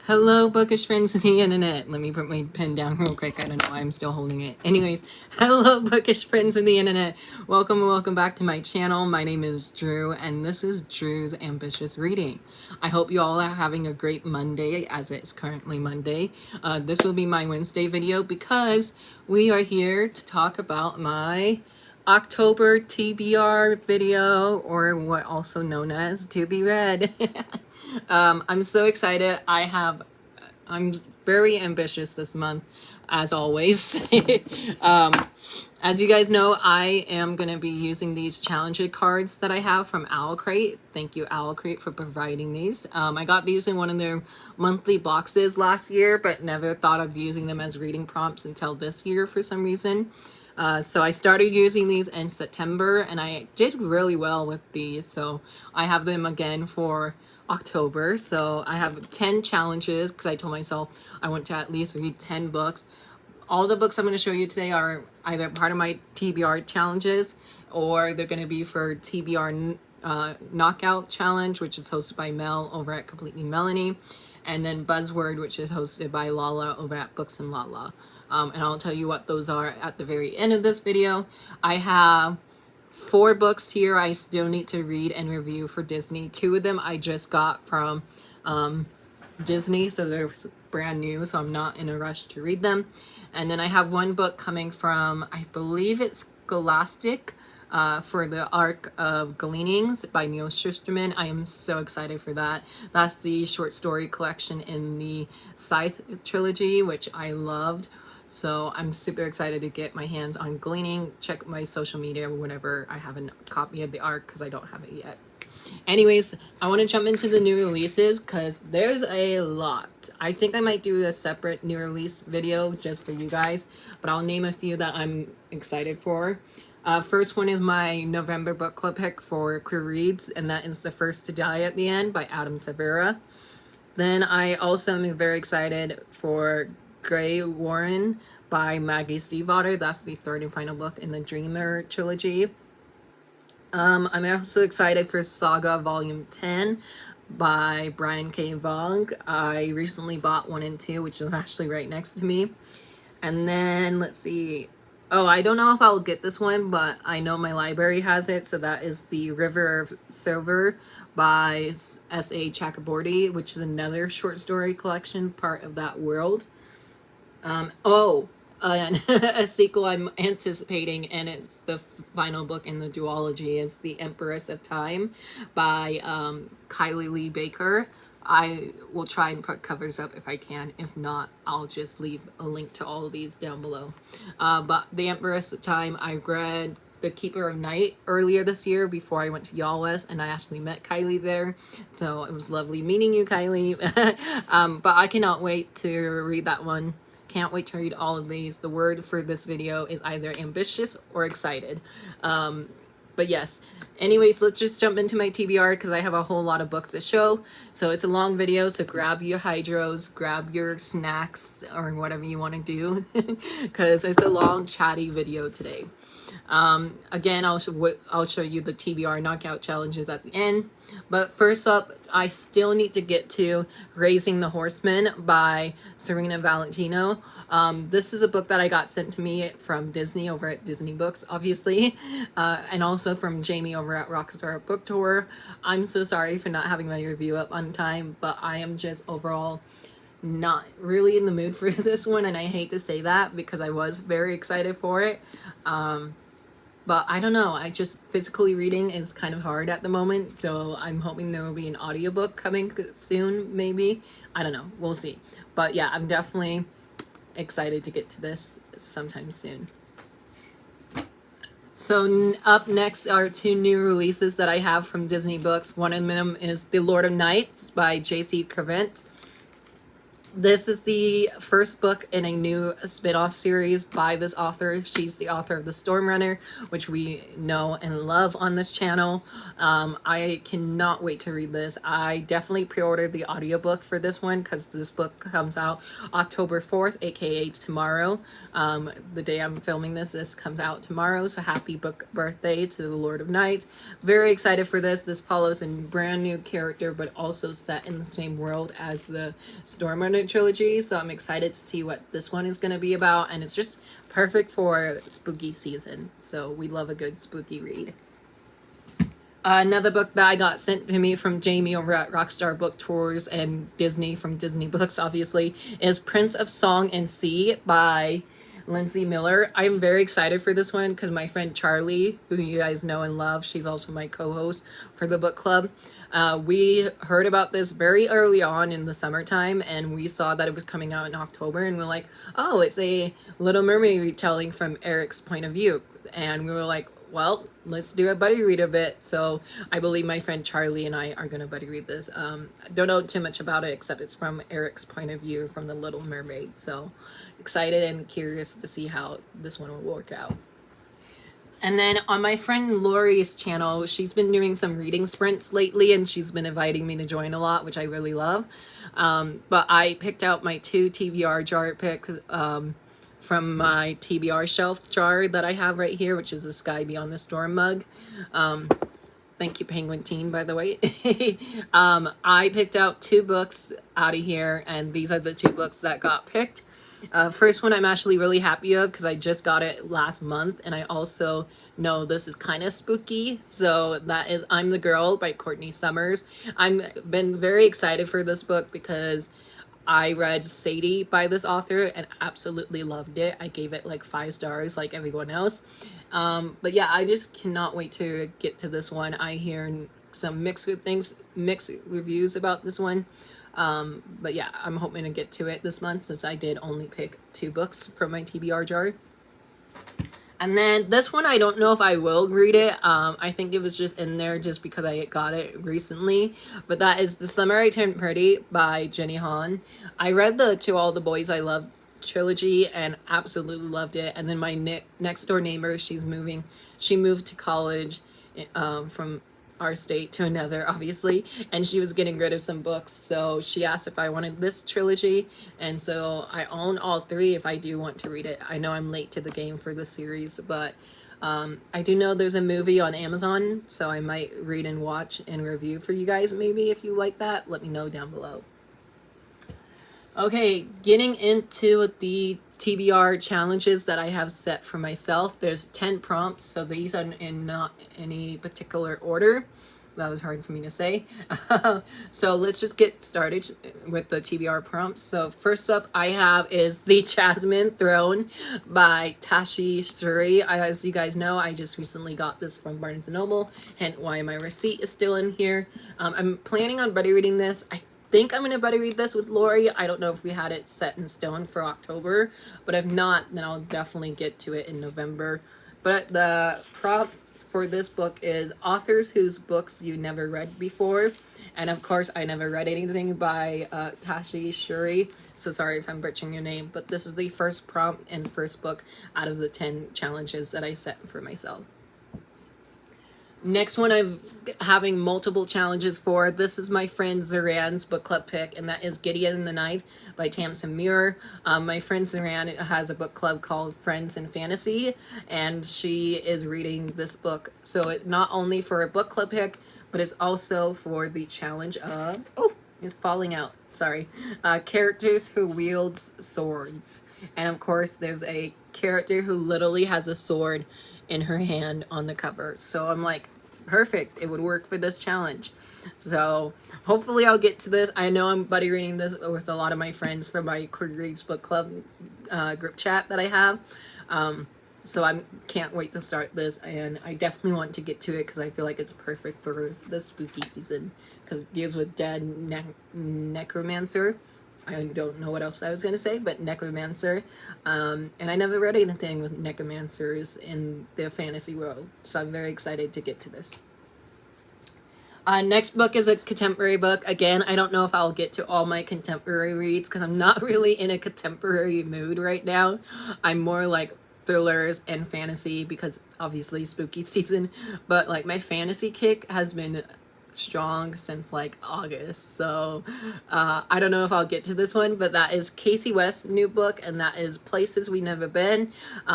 Hello, bookish friends of the internet. Let me put my pen down real quick. I don't know why I'm still holding it. Anyways, hello, bookish friends of the internet. Welcome and welcome back to my channel. My name is Drew, and this is Drew's Ambitious Reading. I hope you all are having a great Monday, as it's currently Monday. This will be my Wednesday video because we are here to talk about my October TBR video, or what also known as To Be Read. I'm so excited. I'm very ambitious this month, as always. um, as you guys know, I am going to be using these challenger cards that I have from Owlcrate. Thank you, Owlcrate, for providing these. I got these in one of their monthly boxes last year, but never thought of using them as reading prompts until this year for some reason. So I started using these in September, and I did really well with these. So I have them again for October. So I have 10 challenges because I told myself I want to at least read 10 books. All the books I'm going to show you today are either part of my TBR challenges, or they're going to be for TBR Knockout Challenge, which is hosted by Mel over at Completely Melanie, and then Buzzword, which is hosted by Lala over at Books and Lala. And I'll tell you what those are at the very end of this video. I have 4 books here I still need to read and review for Disney. 2 of them I just got from Disney, so they're brand new, so I'm not in a rush to read them. And then I have 1 book coming from, I believe it's Scholastic, for the Arc of Gleanings by Neil Shusterman. I am so excited for that. That's the short story collection in the Scythe trilogy, which I loved. So I'm super excited to get my hands on Gleaning. Check my social media whenever I have a copy of the Arc, because I don't have it yet. Anyways, I want to jump into the new releases because there's a lot. I think I might do a separate new release video just for you guys, but I'll name a few that I'm excited for. First one is my November book club pick for Queer Reads, and that is The First to Die at the End by Adam Severa. Then I also am very excited for Grey Warren by Maggie Stiefvater. That's the 3rd and final book in the Dreamer trilogy. I'm also excited for Saga Volume 10 by Brian K. Vaughan. I recently bought 1 and 2, which is actually right next to me. And then, let's see. Oh, I don't know if I'll get this one, but I know my library has it. So that is The River of Silver by S.A. Chakraborty, which is another short story collection, part of that world. A sequel I'm anticipating, and it's the final book in the duology, is The Empress of Time by Kylie Lee Baker. I will try and put covers up if I can. If not, I'll just leave a link to all of these down below. But The Empress of Time, I read The Keeper of Night earlier this year before I went to Y'all West, and I actually met Kylie there. So it was lovely meeting you, Kylie. But I cannot wait to read that one. Can't wait to read all of these. The word for this video is either ambitious or excited. But yes, anyways, let's just jump into my TBR because I have a whole lot of books to show. So it's a long video, so grab your hydros, grab your snacks, or whatever you want to do, because it's a long chatty video today. Again, I'll show you the TBR knockout challenges at the end. But first up, I still need to get to Raising the Horsemen by Serena Valentino. This is a book that I got sent to me from Disney over at Disney Books, obviously, and also from Jamie over at Rockstar Book Tour. I'm so sorry for not having my review up on time, but I am just overall not really in the mood for this one, and I hate to say that because I was very excited for it. But I don't know, I just, physically reading is kind of hard at the moment, so I'm hoping there will be an audiobook coming soon, maybe. I don't know, we'll see. But yeah, I'm definitely excited to get to this sometime soon. So up next are 2 new releases that I have from Disney Books. One of them is The Lord of Nights by J.C. Cravent. This is the first book in a new spin-off series by this author. She's the author of The Storm Runner, which we know and love on this channel. I cannot wait to read this. I definitely pre-ordered the audiobook for this one because this book comes out October 4th, aka tomorrow. The day I'm filming this comes out tomorrow, so happy book birthday to the Lord of Night. Very excited for this. This follows a brand new character, but also set in the same world as the Storm Runner trilogy, so I'm excited to see what this one is going to be about, and it's just perfect for spooky season, so we love a good spooky read. Another book that I got sent to me from Jamie over at Rockstar Book Tours and Disney, from Disney Books obviously, is Prince of Song and Sea by Lindsay Miller. I'm very excited for this one because my friend Charlie, who you guys know and love, she's also my co-host for the book club. We heard about this very early on in the summertime, and we saw that it was coming out in October, and we're like, oh, it's a Little Mermaid retelling from Eric's point of view. And we were like, well, let's do a buddy read of it. So I believe my friend Charlie and I are going to buddy read this. Don't know too much about it, except it's from Eric's point of view from The Little Mermaid. So excited and curious to see how this one will work out. And then on my friend Lori's channel, she's been doing some reading sprints lately, and she's been inviting me to join a lot, which I really love. But I picked out my 2 TBR jar picks from my TBR shelf jar that I have right here, which is the Sky Beyond the Storm mug. Thank you, Penguin Teen, by the way. I picked out 2 books out of here, and these are the 2 books that got picked. First one I'm actually really happy of because I just got it last month, and I also know this is kind of spooky. So that is I'm the Girl by Courtney Summers. I've been very excited for this book because I read Sadie by this author and absolutely loved it. I gave it like 5 stars like everyone else. But yeah, I just cannot wait to get to this one. I hear some mixed reviews about this one. But yeah, I'm hoping to get to it this month since I did only pick 2 books from my TBR jar. And then this one, I don't know if I will read it. I think it was just in there just because I got it recently. But that is The Summer I Turned Pretty by Jenny Han. I read the To All the Boys I Love trilogy and absolutely loved it. And then my next door neighbor, she moved to college from our state to another, obviously, and she was getting rid of some books, so she asked if I wanted this trilogy, and so I own all 3 if I do want to read it. I know I'm late to the game for the series, but I do know there's a movie on Amazon, so I might read and watch and review for you guys. Maybe if you like that, let me know down below. Okay, getting into the TBR challenges that I have set for myself. There's 10 prompts, so these are in not any particular order. That was hard for me to say. So let's just get started with the TBR prompts. So first up I have is The Jasmine Throne by Tashi Suri. As you guys know, I just recently got this from Barnes & Noble, hence why my receipt is still in here. I'm planning on buddy reading this. I think I'm going to buddy read this with Lori. I don't know if we had it set in stone for October, but if not, then I'll definitely get to it in November. But the prompt for this book is authors whose books you never read before. And of course, I never read anything by Tashi Shuri, so sorry if I'm butchering your name, but this is the first prompt and first book out of the 10 challenges that I set for myself. Next one I'm having multiple challenges for. This is my friend Zoran's book club pick, and that is Gideon and the Knife by Tamsin Muir. My friend Zoran has a book club called Friends in Fantasy, and she is reading this book. So it's not only for a book club pick, but it's also for the challenge of, oh, it's falling out, sorry, characters who wields swords. And of course, there's a character who literally has a sword in her hand on the cover, so I'm like, perfect, it would work for this challenge. So hopefully I'll get to this. I know I'm buddy reading this with a lot of my friends from my Cord Reads book club group chat that I have, so I can't wait to start this, and I definitely want to get to it because I feel like it's perfect for the spooky season because it deals with dead necromancer. I don't know what else I was going to say, but necromancer. And I never read anything with necromancers in the fantasy world, so I'm very excited to get to this. Next book is a contemporary book. Again, I don't know if I'll get to all my contemporary reads because I'm not really in a contemporary mood right now. I'm more like thrillers and fantasy because obviously spooky season. But like my fantasy kick has been strong since like August, so I don't know if I'll get to this one, but that is Casey West's new book, and that is Places We Never Been.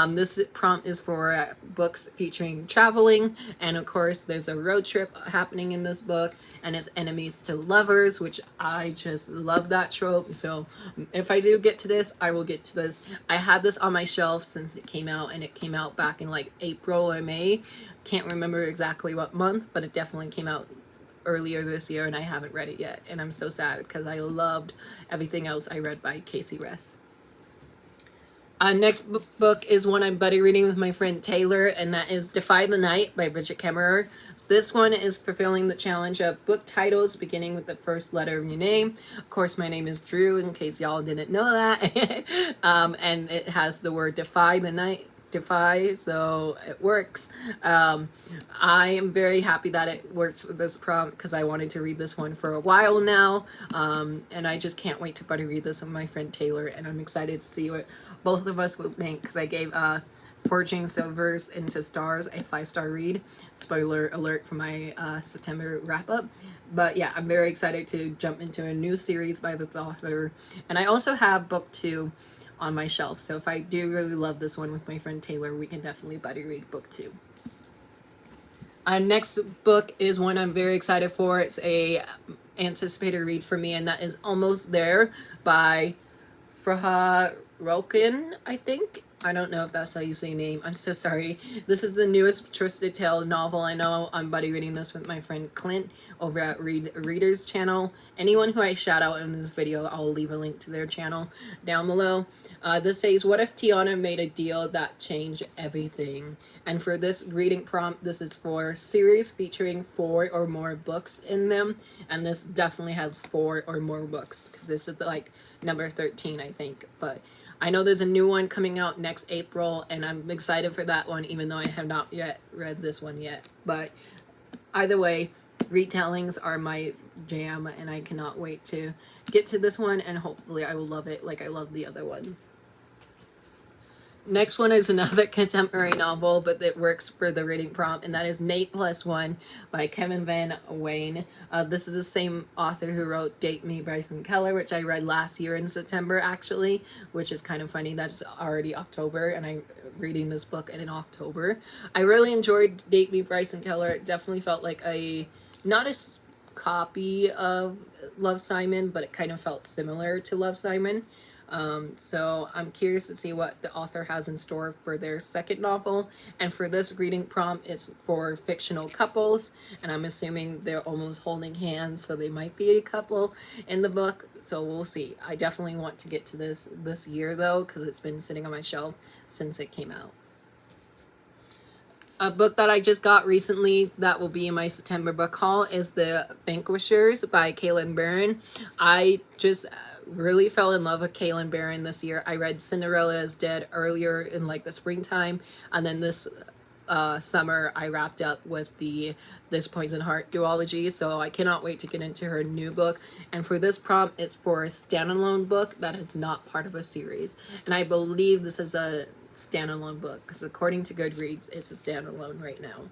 This prompt is for books featuring traveling, and of course there's a road trip happening in this book, and it's enemies to lovers, which I just love that trope. So if I do get to this, I will get to this. I had this on my shelf since it came out, and it came out back in like April or May. Can't remember exactly what month, but it definitely came out earlier this year, and I haven't read it yet, and I'm so sad because I loved everything else I read by Casey West. Next book is one I'm buddy reading with my friend Taylor, and that is Defy the Night by Bridget Kemmerer. This one is fulfilling the challenge of book titles beginning with the first letter of your name. Of course, my name is Drew, in case y'all didn't know that. And it has the word defy the night. Defy, so it works. I am very happy that it works with this prompt because I wanted to read this one for a while now, and I just can't wait to buddy read this with my friend Taylor, and I'm excited to see what both of us will think because I gave Forging Silvers into Stars a 5-star read. Spoiler alert for my September wrap-up. But yeah, I'm very excited to jump into a new series by this author, and I also have book 2 on my shelf, so if I do really love this one with my friend Taylor, we can definitely buddy read book 2. Next book is one I'm very excited for. It's a anticipated read for me, and that is Almost There by Fraha Roken, I think. I don't know if that's how you say name. I'm so sorry. This is the newest Twisted Tale novel. I know I'm buddy reading this with my friend Clint over at Reader's channel. Anyone who I shout out in this video, I'll leave a link to their channel down below. This says, what if Tiana made a deal that changed everything? And for this reading prompt, this is for series featuring 4 or more books in them. And this definitely has 4 or more books. This is like number 13, I think. But I know there's a new one coming out next April, and I'm excited for that one, even though I have not yet read this one yet. But either way, retellings are my jam, and I cannot wait to get to this one, and hopefully I will love it like I love the other ones. Next one is another contemporary novel, but it works for the reading prompt, and that is Nate Plus One by Kevin Van Wayne. This is the same author who wrote Date Me, Bryson Keller, which I read last year in September, actually, which is kind of funny. That's already October, and I'm reading this book in October. I really enjoyed Date Me, Bryson Keller. It definitely felt like not a copy of Love, Simon, but it kind of felt similar to Love, Simon. So I'm curious to see what the author has in store for their second novel. And for this reading prompt, it's for fictional couples, and I'm assuming they're almost holding hands, so they might be a couple in the book. So we'll see. I definitely want to get to this year though, because it's been sitting on my shelf since it came out. A book that I just got recently that will be in my September book haul is The Vanquishers by Kailyn Barron. I just really fell in love with Kailyn Barron this year. I read Cinderella is Dead earlier in like the springtime, and then this summer I wrapped up with This Poison Heart duology, so I cannot wait to get into her new book. And for this prompt, it's for a standalone book that is not part of a series, and I believe this is a standalone book because according to Goodreads it's a standalone right now,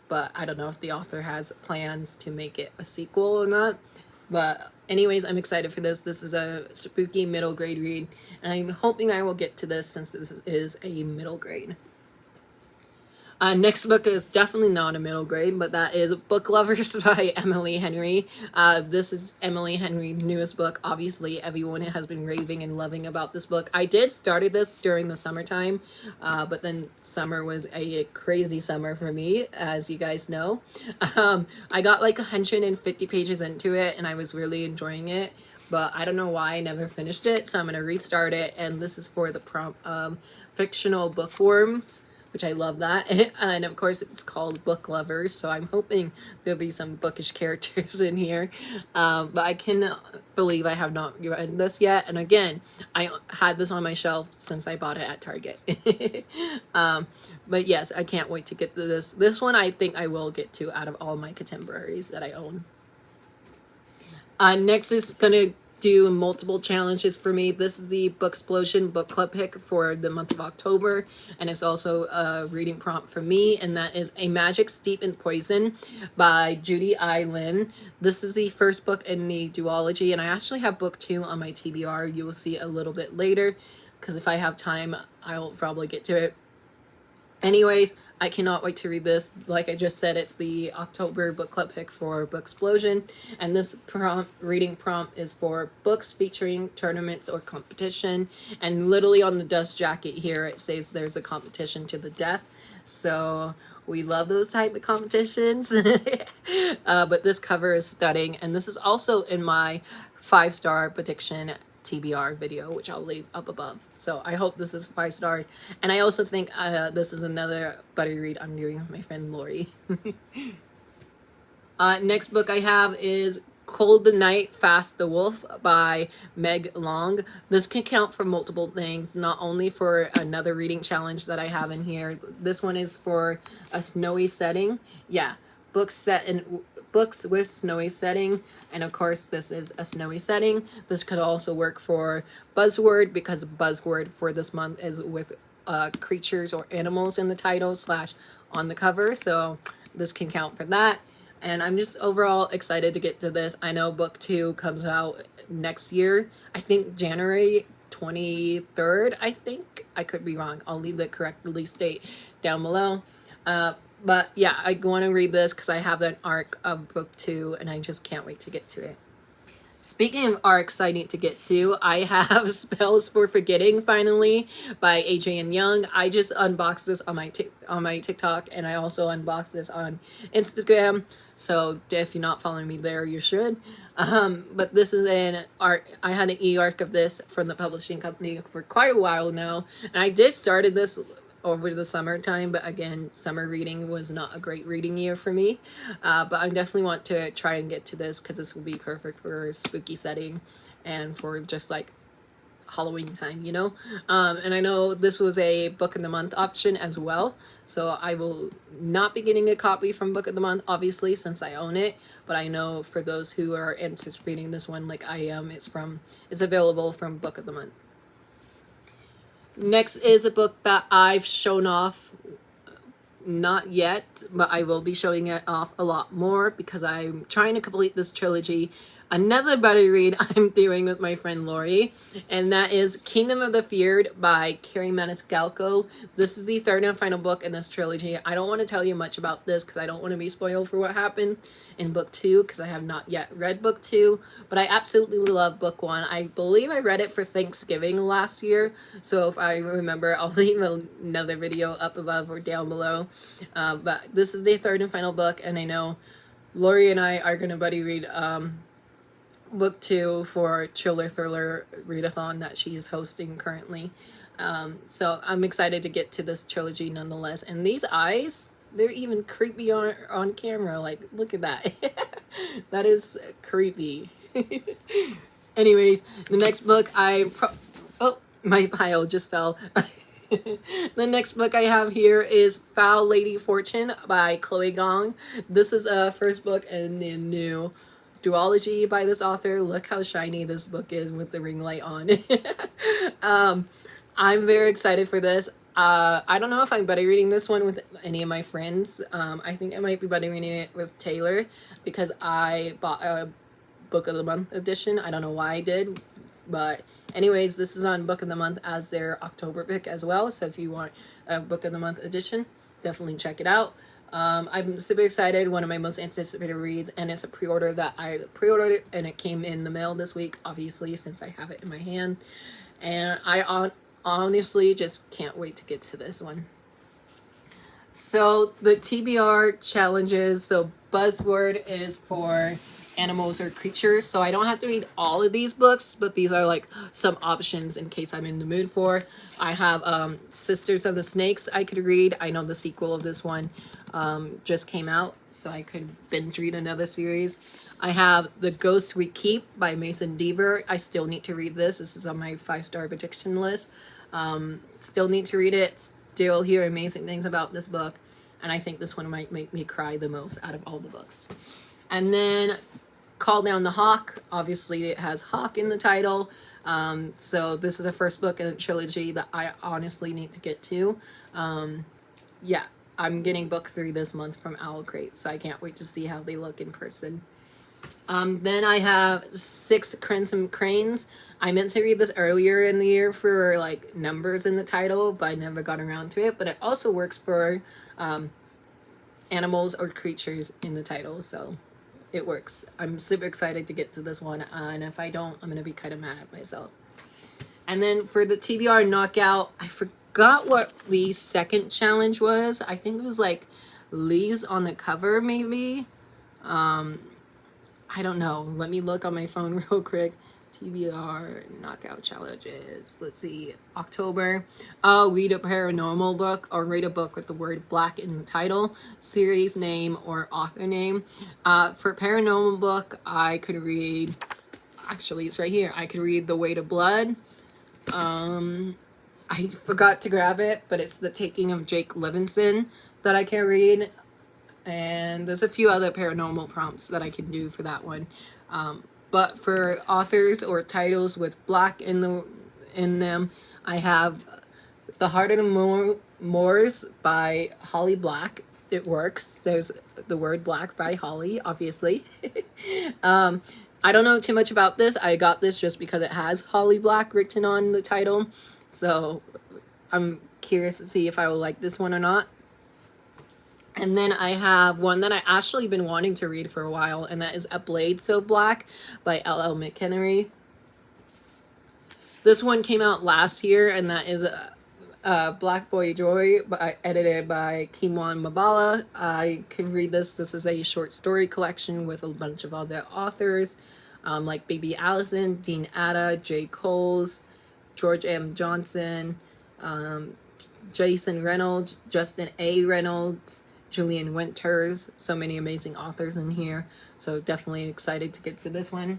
but I don't know if the author has plans to make it a sequel or not. But anyways, I'm excited for this. This is a spooky middle grade read, and I'm hoping I will get to this since this is a middle grade. Next book is definitely not a middle grade, but that is Book Lovers by Emily Henry. This is Emily Henry's newest book. Obviously, everyone has been raving and loving about this book. I did started this during the summertime, but then summer was a crazy summer for me, as you guys know. I got like 150 pages into it, and I was really enjoying it, but I don't know why I never finished it, so I'm going to restart it, and this is for the prompt fictional bookworms, which I love that. And of course it's called Book Lovers, so I'm hoping there'll be some bookish characters in here. But I can believe I have not read this yet, and again, I had this on my shelf since I bought it at Target. But yes, I can't wait to get to this one. I think I will get to out of all my contemporaries that I own. Next is gonna do multiple challenges for me. This is the Book Explosion book club pick for the month of October, and it's also a reading prompt for me, and that is A Magic Steeped in Poison by Judy I. Lin. This is the first book in the duology, and I actually have book 2 on my TBR. You will see a little bit later, because if I have time, I'll probably get to it. Anyways, I cannot wait to read this. Like I just said, it's the October book club pick for Book Explosion, and this reading prompt is for books featuring tournaments or competition, and literally on the dust jacket here it says there's a competition to the death, so we love those type of competitions. But this cover is stunning, and this is also in my 5-star prediction TBR video, which I'll leave up above. So I hope this is 5 stars, and I also think this is another buddy read I'm doing with my friend Lori. Next book I have is Cold the Night, Fast the Wolf by Meg Long. This can count for multiple things, not only for another reading challenge that I have in here. This one is for a snowy setting. Yeah, books set in books with snowy setting, and of course this is a snowy setting. This could also work for buzzword, because buzzword for this month is with creatures or animals in the title / on the cover, so this can count for that. And I'm just overall excited to get to this. I know book 2 comes out next year, I think January 23rd. I think I could be wrong. I'll leave the correct release date down below. But yeah, I want to read this because I have that arc of book 2, and I just can't wait to get to it. Speaking of arcs I need to get to, I have Spells for Forgetting finally by Adrienne Young. I just unboxed this on my TikTok, and I also unboxed this on Instagram. So if you're not following me there, you should. But this is an art. I had an e-arc of this from the publishing company for quite a while now, and I did started this over the summertime, but again, summer reading was not a great reading year for me, but I definitely want to try and get to this because this will be perfect for a spooky setting and for just like Halloween time, you know. And I know this was a book of the month option as well, so I will not be getting a copy from book of the month, obviously, since I own it, but I know for those who are anticipating this one like I am, it's available from book of the month. Next is a book that I've shown off, not yet, but I will be showing it off a lot more because I'm trying to complete this trilogy. Another buddy read I'm doing with my friend Lori, and that is Kingdom of the Feared by Carrie Maniscalco. This is the third and final book in this trilogy. I don't want to tell you much about this because I don't want to be spoiled for what happened in book 2 because I have not yet read book 2, but I absolutely love book 1. I believe I read it for Thanksgiving last year, so if I remember, I'll leave another video up above or down below. But this is the third and final book, and I know Lori and I are going to buddy read book 2 for Chiller Thriller readathon that she's hosting currently. So I'm excited to get to this trilogy nonetheless. And these eyes, they're even creepy on camera. Like, look at that. That is creepy. Anyways, the next book oh, my pile just fell. The next book I have here is Foul Lady Fortune by Chloe Gong. This is a first book in the new duology by this author. Look how shiny this book is with the ring light on. I'm very excited for this. I don't know if I'm buddy reading this one with any of my friends. I think I might be buddy reading it with Taylor because I bought a book of the month edition. I don't know why I did, but anyways, this is on book of the month as their October pick as well. So if you want a book of the month edition, definitely check it out. I'm super excited. One of my most anticipated reads, and it's a pre-order that I pre-ordered it, and it came in the mail this week, obviously, since I have it in my hand. And I honestly just can't wait to get to this one. So the TBR challenges, so buzzword is for animals or creatures, so I don't have to read all of these books, but these are like some options in case I'm in the mood for. I have Sisters of the Snakes I could read. I know the sequel of this one just came out, so I could binge read another series. I have The Ghosts We Keep by Mason Deaver. I still need to read this. This is on my 5-star prediction list. Still need to read it. Still hear amazing things about this book, and I think this one might make me cry the most out of all the books. And then Call Down the Hawk. Obviously, it has Hawk in the title. So this is the first book in a trilogy that I honestly need to get to. Yeah, I'm getting book 3 this month from Owl Crate, so I can't wait to see how they look in person. Then I have 6 Crimson Cranes. I meant to read this earlier in the year for like numbers in the title, but I never got around to it. But it also works for animals or creatures in the title, so it works. I'm super excited to get to this one, and if I don't, I'm gonna be kind of mad at myself. And then for the TBR knockout, I forgot what the second challenge was. I think it was like leaves on the cover, maybe. I don't know. Let me look on my phone real quick. TBR knockout challenges. Let's see. October. Read a paranormal book or read a book with the word black in the title, series name, or author name. For paranormal book, I could read, actually it's right here. I could read The Weight of Blood. I forgot to grab it, but it's The Taking of Jake Levinson that I can read. And there's a few other paranormal prompts that I can do for that one. But for authors or titles with black in them, I have The Heart of the Moors by Holly Black. It works. There's the word black by Holly, obviously. I don't know too much about this. I got this just because it has Holly Black written on the title. So I'm curious to see if I will like this one or not. And then I have one that I actually been wanting to read for a while, and that is A Blade So Black by L.L. McHenry. This one came out last year, and that is Black Boy Joy, edited by Kimwan Mabala. I could read this. This is a short story collection with a bunch of other authors, like Baby Allison, Dean Atta, J. Coles, George M. Johnson, Jason Reynolds, Justin A. Reynolds, Julian Winters. So many amazing authors in here, so definitely excited to get to this one.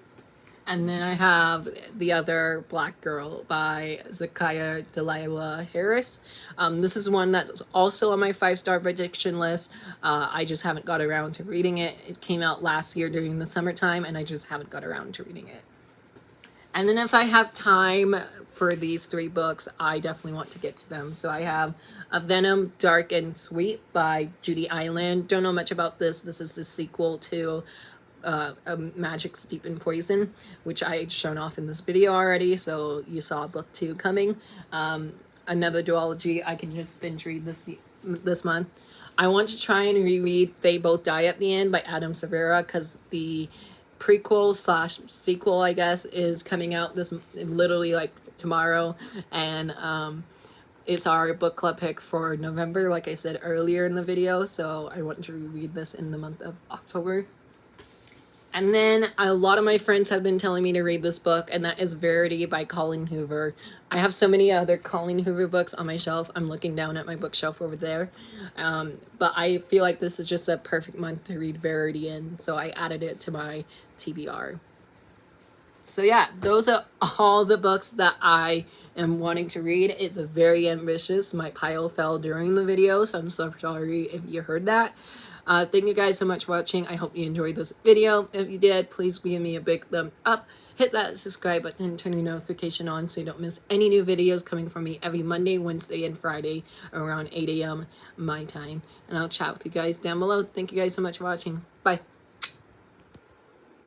And then I have The Other Black Girl by Zakiya Delilah Harris. This is one that's also on my 5-star prediction list. I just haven't got around to reading it. It came out last year during the summertime, and I just haven't got around to reading it. And then if I have time for these 3 books, I definitely want to get to them. So I have A Venom, Dark and Sweet by Judy Island. Don't know much about this. This is the sequel to A Magic Steeped in Poison, which I had shown off in this video already. So you saw book 2 coming. Another duology I can just binge read this month. I want to try and reread They Both Die at the End by Adam Severa, because the prequel / sequel, I guess, is coming out literally like tomorrow, and it's our book club pick for November, like I said earlier in the video. So I want to reread this in the month of October. And then a lot of my friends have been telling me to read this book, and that is Verity by Colleen Hoover. I have so many other Colleen Hoover books on my shelf. I'm looking down at my bookshelf over there. But I feel like this is just a perfect month to read Verity in, so I added it to my TBR. So yeah, those are all the books that I am wanting to read. It's very ambitious. My pile fell during the video, so I'm so sorry if you heard that. Thank you guys so much for watching. I hope you enjoyed this video. If you did, please give me a big thumb up. Hit that subscribe button, turn your notification on so you don't miss any new videos coming from me every Monday, Wednesday, and Friday around 8 a.m. my time. And I'll chat with you guys down below. Thank you guys so much for watching. Bye.